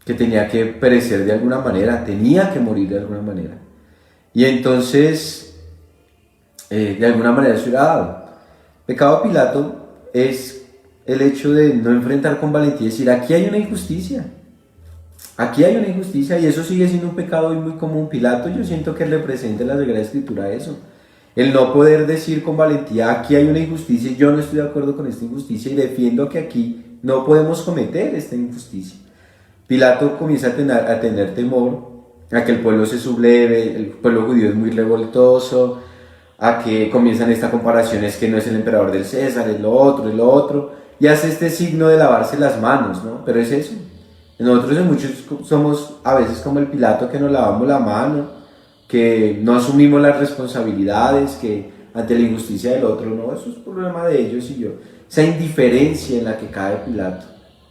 tenía que perecer de alguna manera, tenía que morir de alguna manera. Y entonces, de alguna manera se hubiera dado. Pecado de Pilato es el hecho de no enfrentar con valentía y decir, aquí hay una injusticia. Aquí hay una injusticia y eso sigue siendo un pecado muy común. Pilato, yo siento que representa en la Sagrada Escritura eso. El no poder decir con valentía, aquí hay una injusticia y yo no estoy de acuerdo con esta injusticia y defiendo que aquí no podemos cometer esta injusticia. Pilato comienza a tener temor a que el pueblo se subleve, el pueblo judío es muy revoltoso, a que comienzan estas comparaciones que no es el emperador del César, es lo otro, y hace este signo de lavarse las manos, ¿no? Pero es eso. Nosotros muchos somos a veces como el Pilato, que nos lavamos la mano, que no asumimos las responsabilidades, que ante la injusticia del otro, no, eso es problema de ellos y yo. Esa indiferencia en la que cae Pilato,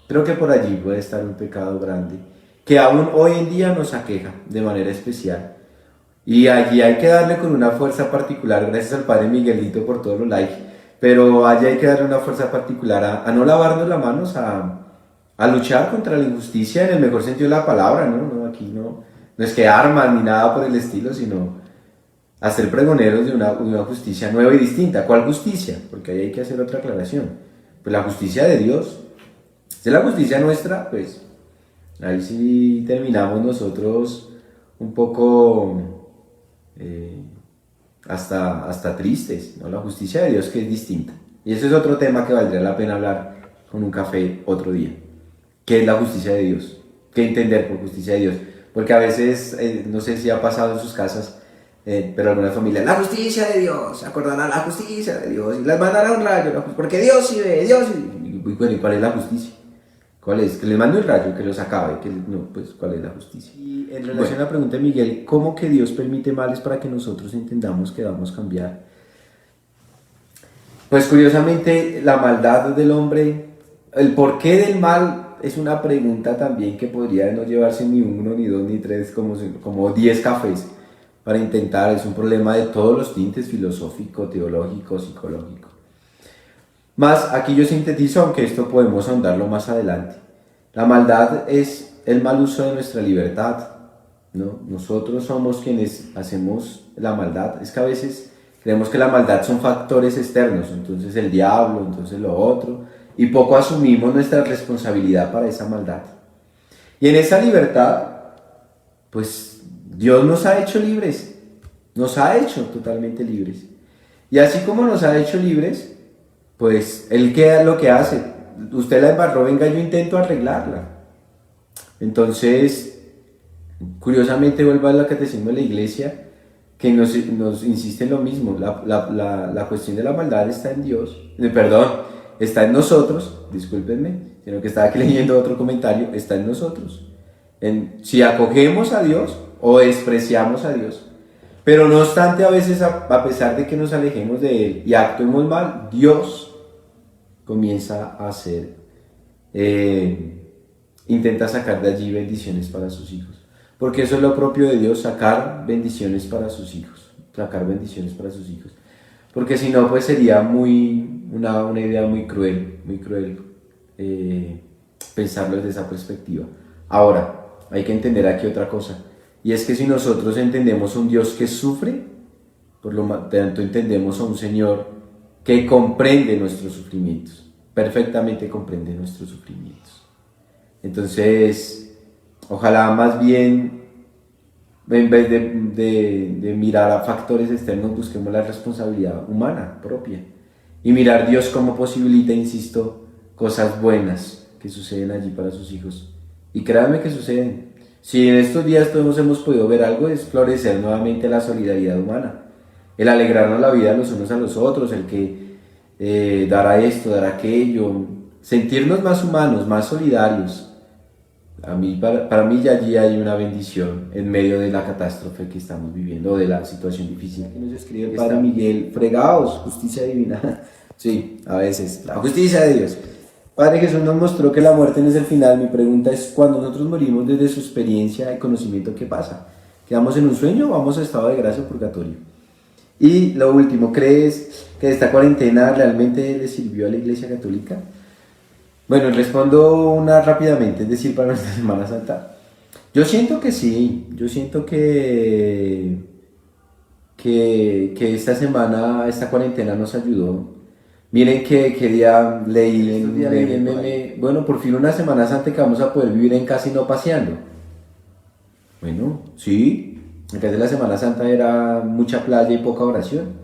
creo que por allí puede estar un pecado grande, que aún hoy en día nos aqueja de manera especial. Y allí hay que darle con una fuerza particular, gracias al Padre Miguelito por todos los likes, pero allí hay que darle una fuerza particular a no lavarnos las manos, a luchar contra la injusticia en el mejor sentido de la palabra, ¿no? Aquí no es que armas ni nada por el estilo, sino a ser pregoneros de una justicia nueva y distinta. ¿Cuál justicia? Porque ahí hay que hacer otra aclaración. Pues la justicia de Dios. Si es la justicia nuestra, pues ahí sí terminamos nosotros un poco hasta tristes, ¿no? La justicia de Dios, que es distinta. Y ese es otro tema que valdría la pena hablar con un café otro día. ¿Qué es la justicia de Dios? ¿Qué entender por justicia de Dios? Porque a veces, no sé si ha pasado en sus casas, pero algunas familias, la justicia de Dios, acordarán la justicia de Dios, y les mandará un rayo, porque Dios sí ve, Dios sí ve. Y bueno, ¿y cuál es la justicia? ¿Cuál es? Que les mande un rayo, que los acabe, pues ¿cuál es la justicia? Y en relación a la pregunta de Miguel, ¿cómo que Dios permite males para que nosotros entendamos que vamos a cambiar? Pues curiosamente, la maldad del hombre, el porqué del mal, es una pregunta también que podría no llevarse ni uno, ni dos, ni tres, como 10 cafés para intentar. Es un problema de todos los tintes, filosófico, teológico, psicológico. Más, aquí yo sintetizo, aunque esto podemos ahondarlo más adelante. La maldad es el mal uso de nuestra libertad, ¿no? Nosotros somos quienes hacemos la maldad. Es que a veces creemos que la maldad son factores externos, entonces el diablo, entonces lo otro, y poco asumimos nuestra responsabilidad para esa maldad. Y en esa libertad, pues Dios nos ha hecho libres, nos ha hecho totalmente libres. Y así como nos ha hecho libres, pues Él queda lo que hace. Usted la embarró, venga, yo intento arreglarla. Entonces, curiosamente vuelvo a la catecismo de la Iglesia, que nos insiste en lo mismo. La cuestión de la maldad está en Dios, está en nosotros, discúlpenme, sino que estaba aquí leyendo otro comentario, está en nosotros. Si acogemos a Dios o despreciamos a Dios. Pero no obstante, a veces, a pesar de que nos alejemos de Él y actuemos mal, Dios comienza a hacer, intenta sacar de allí bendiciones para sus hijos. Porque eso es lo propio de Dios, sacar bendiciones para sus hijos. Sacar bendiciones para sus hijos. Porque si no, pues sería una idea muy cruel pensarlo desde esa perspectiva. Ahora, hay que entender aquí otra cosa. Y es que si nosotros entendemos a un Dios que sufre, por lo tanto entendemos a un Señor que comprende nuestros sufrimientos, perfectamente comprende nuestros sufrimientos. Entonces, ojalá más bien, en vez de mirar a factores externos, busquemos la responsabilidad humana propia y mirar Dios cómo posibilita, insisto, cosas buenas que suceden allí para sus hijos. Y créanme que suceden. Si en estos días todos hemos podido ver algo, es florecer nuevamente la solidaridad humana, el alegrarnos la vida los unos a los otros, el que dará esto, dará aquello, sentirnos más humanos, más solidarios. Para mí ya allí hay una bendición en medio de la catástrofe que estamos viviendo, o de la situación difícil. Que nos escribe el Padre Miguel: fregados, justicia divina. Sí, a veces, la justicia de Dios. Padre Jesús nos mostró que la muerte no es el final. Mi pregunta es: cuando nosotros morimos, desde su experiencia y conocimiento, ¿qué pasa? ¿Quedamos en un sueño o vamos a estado de gracia o purgatorio? Y lo último, ¿crees que esta cuarentena realmente le sirvió a la Iglesia Católica? Bueno, respondo una rápidamente, es decir, para nuestra Semana Santa. Yo siento que sí, yo siento que esta semana, esta cuarentena nos ayudó. Miren que día leí en meme, bueno, por fin una Semana Santa que vamos a poder vivir en casa y no paseando. Bueno, sí, en vez de la Semana Santa era mucha playa y poca oración.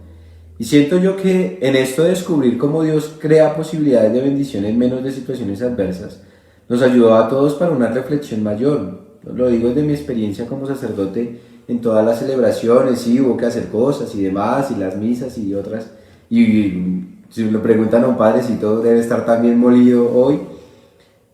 Y siento yo que en esto de descubrir cómo Dios crea posibilidades de bendición en menos de situaciones adversas, nos ayudó a todos para una reflexión mayor. Lo digo desde mi experiencia como sacerdote en todas las celebraciones, sí, hubo que hacer cosas y demás, y las misas y otras. Y si me preguntan a un padrecito, debe estar también molido hoy,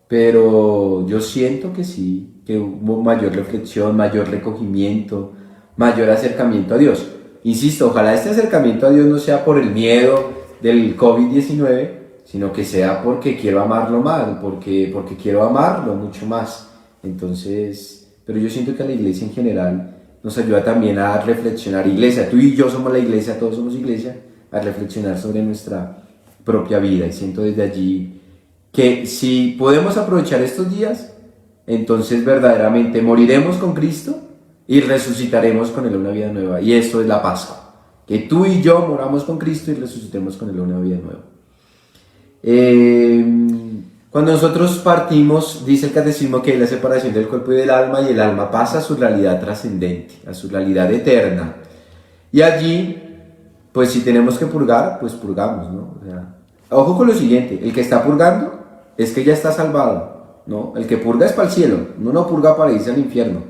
pero yo siento que sí, que hubo mayor reflexión, mayor recogimiento, mayor acercamiento a Dios. Insisto, ojalá este acercamiento a Dios no sea por el miedo del COVID-19, sino que sea porque quiero amarlo más, porque quiero amarlo mucho más. Entonces, pero yo siento que a la iglesia en general nos ayuda también a reflexionar. Iglesia, tú y yo somos la iglesia, todos somos iglesia, a reflexionar sobre nuestra propia vida. Y siento desde allí que si podemos aprovechar estos días, entonces verdaderamente moriremos con Cristo y resucitaremos con Él una vida nueva. Y esto es la Pascua, que tú y yo moramos con Cristo y resucitemos con Él una vida nueva. Cuando nosotros partimos, dice el catecismo que hay la separación del cuerpo y del alma, y el alma pasa a su realidad trascendente, a su realidad eterna. Y allí, pues si tenemos que purgar, pues purgamos, ¿no? O sea, ojo con lo siguiente: el que está purgando es que ya está salvado, ¿no? El que purga es para el cielo, uno no purga para irse al infierno,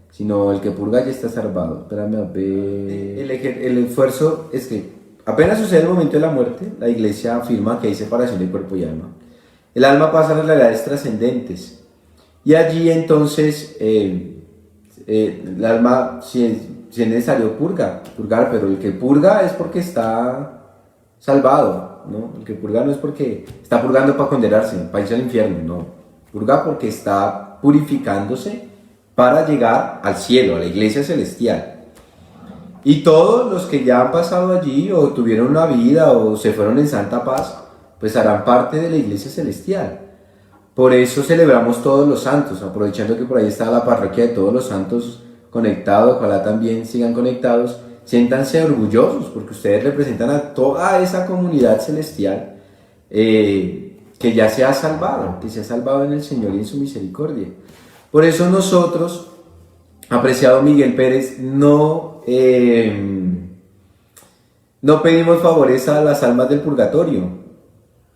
sino el que purga ya está salvado. Espérame a ver. El esfuerzo es que apenas sucede el momento de la muerte, la iglesia afirma que hay separación de cuerpo y alma. El alma pasa a las realidades trascendentes. Y allí entonces el alma, si es necesario, purgar, pero el que purga es porque está salvado, ¿no? El que purga no es porque está purgando para condenarse, para irse al infierno, no. Purga porque está purificándose para llegar al cielo, a la iglesia celestial. Y todos los que ya han pasado allí, o tuvieron una vida, o se fueron en santa paz, pues harán parte de la iglesia celestial. Por eso celebramos todos los santos, aprovechando que por ahí está la parroquia de todos los santos conectados. Ojalá también sigan conectados. Siéntanse orgullosos, porque ustedes representan a toda esa comunidad celestial que ya se ha salvado, que se ha salvado en el Señor y en su misericordia. Por eso nosotros, apreciado Miguel Pérez, no pedimos favores a las almas del purgatorio,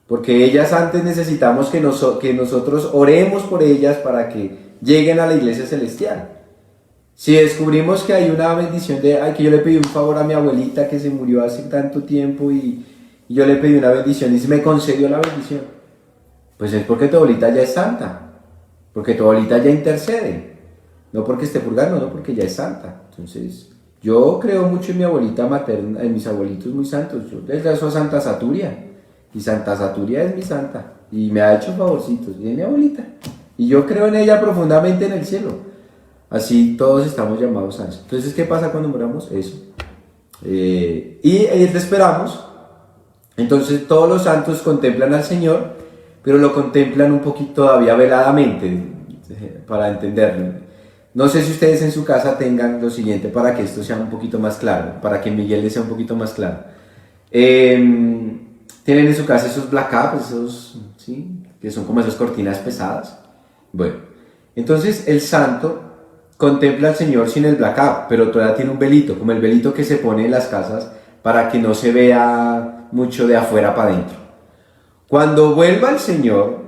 porque ellas antes necesitamos que nosotros oremos por ellas para que lleguen a la iglesia celestial. Si descubrimos que hay una bendición que yo le pedí un favor a mi abuelita que se murió hace tanto tiempo y yo le pedí una bendición y se me concedió la bendición, pues es porque tu abuelita ya es santa. Porque tu abuelita ya intercede, no porque esté purgando, no, porque ya es santa. Entonces, yo creo mucho en mi abuelita materna, en mis abuelitos muy santos. Yo les rezo a Santa Saturia, y Santa Saturia es mi santa, y me ha hecho favorcitos, y es mi abuelita. Y yo creo en ella profundamente en el cielo. Así todos estamos llamados a eso. Entonces, ¿qué pasa cuando moramos? Eso. Y te esperamos. Entonces, todos los santos contemplan al Señor, pero lo contemplan un poquito todavía veladamente, para entenderlo. No sé si ustedes en su casa tengan lo siguiente para que esto sea un poquito más claro, para que Miguel les sea un poquito más claro. Tienen en su casa esos blackout, ¿sí? Que son como esas cortinas pesadas. Bueno, entonces el santo contempla al Señor sin el blackout, pero todavía tiene un velito, como el velito que se pone en las casas para que no se vea mucho de afuera para adentro. Cuando vuelva el Señor,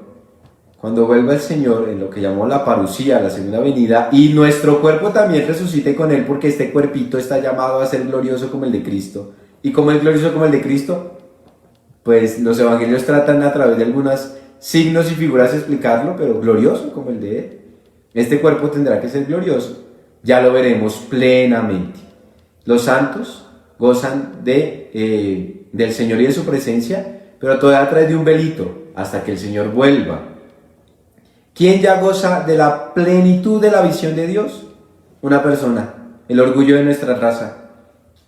en lo que llamó la parusía, la segunda venida, y nuestro cuerpo también resucite con Él, porque este cuerpito está llamado a ser glorioso como el de Cristo. ¿Y cómo es glorioso como el de Cristo? Pues los evangelios tratan a través de algunos signos y figuras de explicarlo, pero glorioso como el de Él. Este cuerpo tendrá que ser glorioso, ya lo veremos plenamente. Los santos gozan del Señor y de su presencia, pero todavía a través de un velito, hasta que el Señor vuelva. ¿Quién ya goza de la plenitud de la visión de Dios? Una persona, el orgullo de nuestra raza.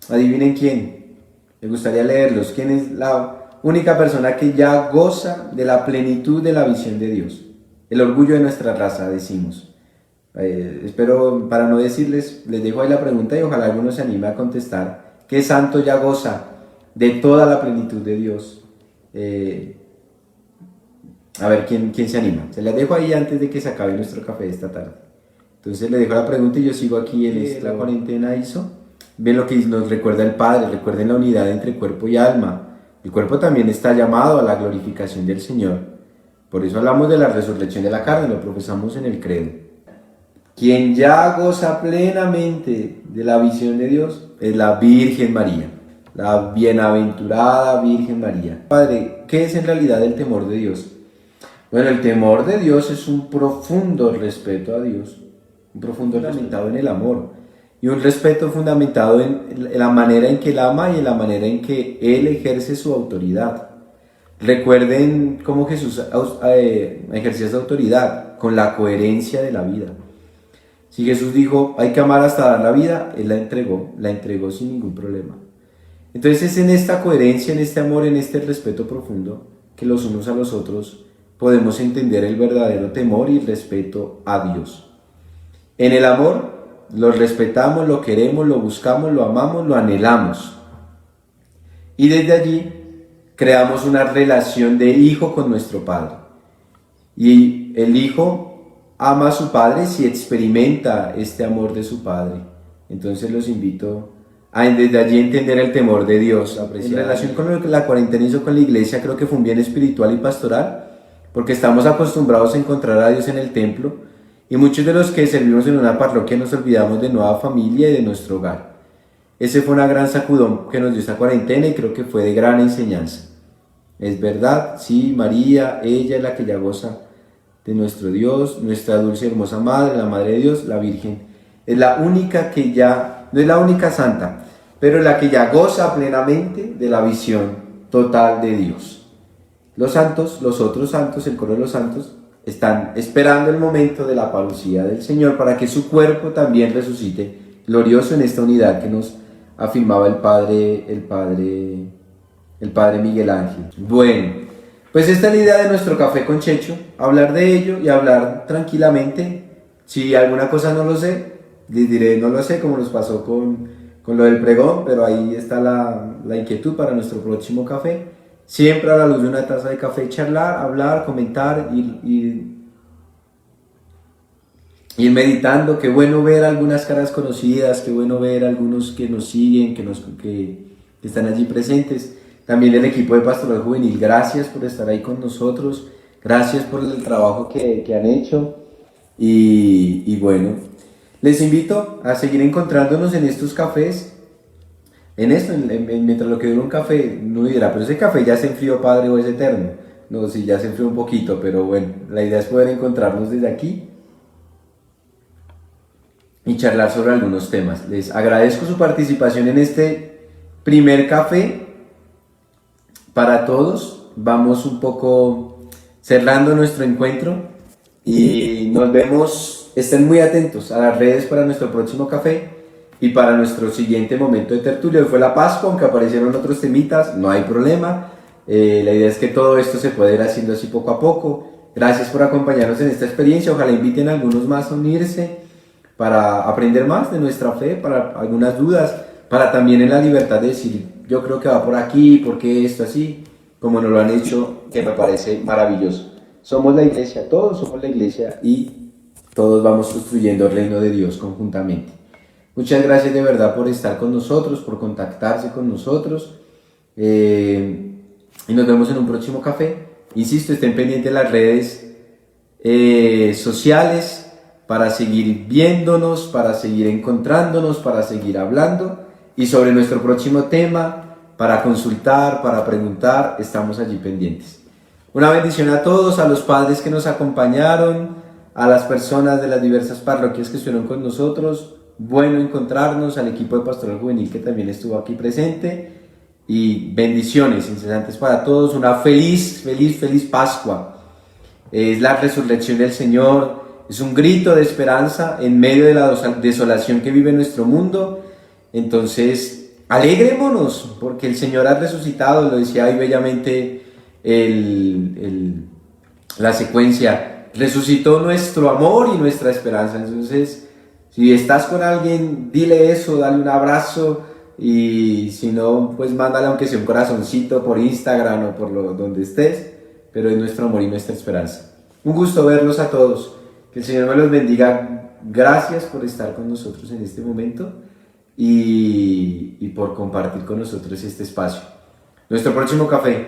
Adivinen quién. Me gustaría leerlos. ¿Quién es la única persona que ya goza de la plenitud de la visión de Dios? El orgullo de nuestra raza, decimos. Espero, para no decirles, les dejo ahí la pregunta y ojalá alguno se anime a contestar. ¿Qué santo ya goza de toda la plenitud de Dios? A ver, ¿quién se anima? Se las dejo ahí antes de que se acabe nuestro café de esta tarde. Entonces les dejo la pregunta y yo sigo aquí en esta cuarentena hizo. Ven lo que nos recuerda el Padre, recuerden la unidad entre cuerpo y alma. El cuerpo también está llamado a la glorificación del Señor. Por eso hablamos de la resurrección de la carne, lo profesamos en el credo. Quien ya goza plenamente de la visión de Dios es la Virgen María, la bienaventurada Virgen María. Padre, ¿qué es en realidad el temor de Dios? Bueno, el temor de Dios es un profundo respeto a Dios, un profundo fundamentado en el amor y un respeto fundamentado en la manera en que Él ama y en la manera en que Él ejerce su autoridad. Recuerden cómo Jesús ejercía esa autoridad, con la coherencia de la vida. Si Jesús dijo, hay que amar hasta dar la vida, Él la entregó sin ningún problema. Entonces es en esta coherencia, en este amor, en este respeto profundo, que los unos a los otros podemos entender el verdadero temor y respeto a Dios. En el amor, lo respetamos, lo queremos, lo buscamos, lo amamos, lo anhelamos. Y desde allí, creamos una relación de hijo con nuestro Padre. Y el hijo ama a su Padre si experimenta este amor de su Padre. Entonces los invito a desde allí entender el temor de Dios. En relación con lo que la cuarentena hizo con la iglesia, creo que fue un bien espiritual y pastoral, porque estamos acostumbrados a encontrar a Dios en el templo, y muchos de los que servimos en una parroquia nos olvidamos de nueva familia y de nuestro hogar. Ese fue una gran sacudón que nos dio esta cuarentena y creo que fue de gran enseñanza. Es verdad, sí, María, ella es la que ya goza de nuestro Dios, nuestra dulce y hermosa Madre, la Madre de Dios, la Virgen. Es la única que ya, no es la única santa, pero la que ya goza plenamente de la visión total de Dios. Los santos, los otros santos, el coro de los santos, están esperando el momento de la parusía del Señor para que su cuerpo también resucite glorioso en esta unidad que nos afirmaba el Padre Miguel Ángel. Bueno, pues esta es la idea de nuestro café con Checho, hablar de ello y hablar tranquilamente. Si alguna cosa no lo sé, les diré no lo sé, como nos pasó con lo del pregón, pero ahí está la inquietud para nuestro próximo café. Siempre a la luz de una taza de café, charlar, hablar, comentar, ir meditando. Qué bueno ver algunas caras conocidas, qué bueno ver algunos que nos siguen, que están allí presentes. También el equipo de Pastoral Juvenil, gracias por estar ahí con nosotros, gracias por el trabajo que han hecho y bueno, les invito a seguir encontrándonos en estos cafés, mientras lo que dura un café, no dirá, pero ese café ya se enfrió, Padre, o es eterno. No, sí, ya se enfrió un poquito, pero bueno, la idea es poder encontrarnos desde aquí y charlar sobre algunos temas. Les agradezco su participación en este primer café. Para todos, vamos un poco cerrando nuestro encuentro y nos vemos. Estén muy atentos a las redes para nuestro próximo café y para nuestro siguiente momento de tertulia. Hoy fue la Pascua, aunque aparecieron otros temitas, no hay problema. La idea es que todo esto se pueda ir haciendo así poco a poco. Gracias por acompañarnos en esta experiencia. Ojalá inviten a algunos más a unirse para aprender más de nuestra fe, para algunas dudas, para también en la libertad de decir, yo creo que va por aquí, ¿por qué esto así? Como nos lo han hecho, que me parece maravilloso. Somos la iglesia, todos somos la iglesia y todos vamos construyendo el reino de Dios conjuntamente. Muchas gracias de verdad por estar con nosotros, por contactarse con nosotros. Y nos vemos en un próximo café. Insisto, estén pendientes de las redes sociales para seguir viéndonos, para seguir encontrándonos, para seguir hablando, y sobre nuestro próximo tema, para consultar, para preguntar, estamos allí pendientes. Una bendición a todos, a los padres que nos acompañaron, a las personas de las diversas parroquias que estuvieron con nosotros. Bueno encontrarnos, al equipo de Pastoral Juvenil que también estuvo aquí presente, y bendiciones incesantes para todos. Una feliz Pascua. Es la resurrección del Señor, es un grito de esperanza en medio de la desolación que vive nuestro mundo. Entonces, alegrémonos porque el Señor ha resucitado. Lo decía ahí bellamente la secuencia: resucitó nuestro amor y nuestra esperanza. Entonces, si estás con alguien, dile eso, dale un abrazo, y si no, pues mándale aunque sea un corazoncito por Instagram o por donde estés, pero es nuestro amor y nuestra esperanza. Un gusto verlos a todos, que el Señor me los bendiga. Gracias por estar con nosotros en este momento y por compartir con nosotros este espacio. Nuestro próximo café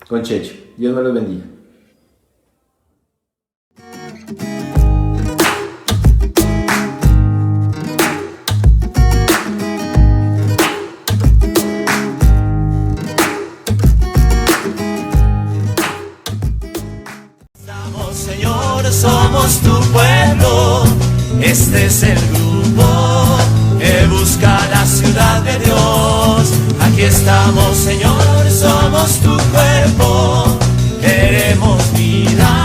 con Checho. Dios me los bendiga. Señor, somos tu pueblo, este es el grupo que busca la ciudad de Dios. Aquí estamos, Señor, somos tu cuerpo, queremos vida.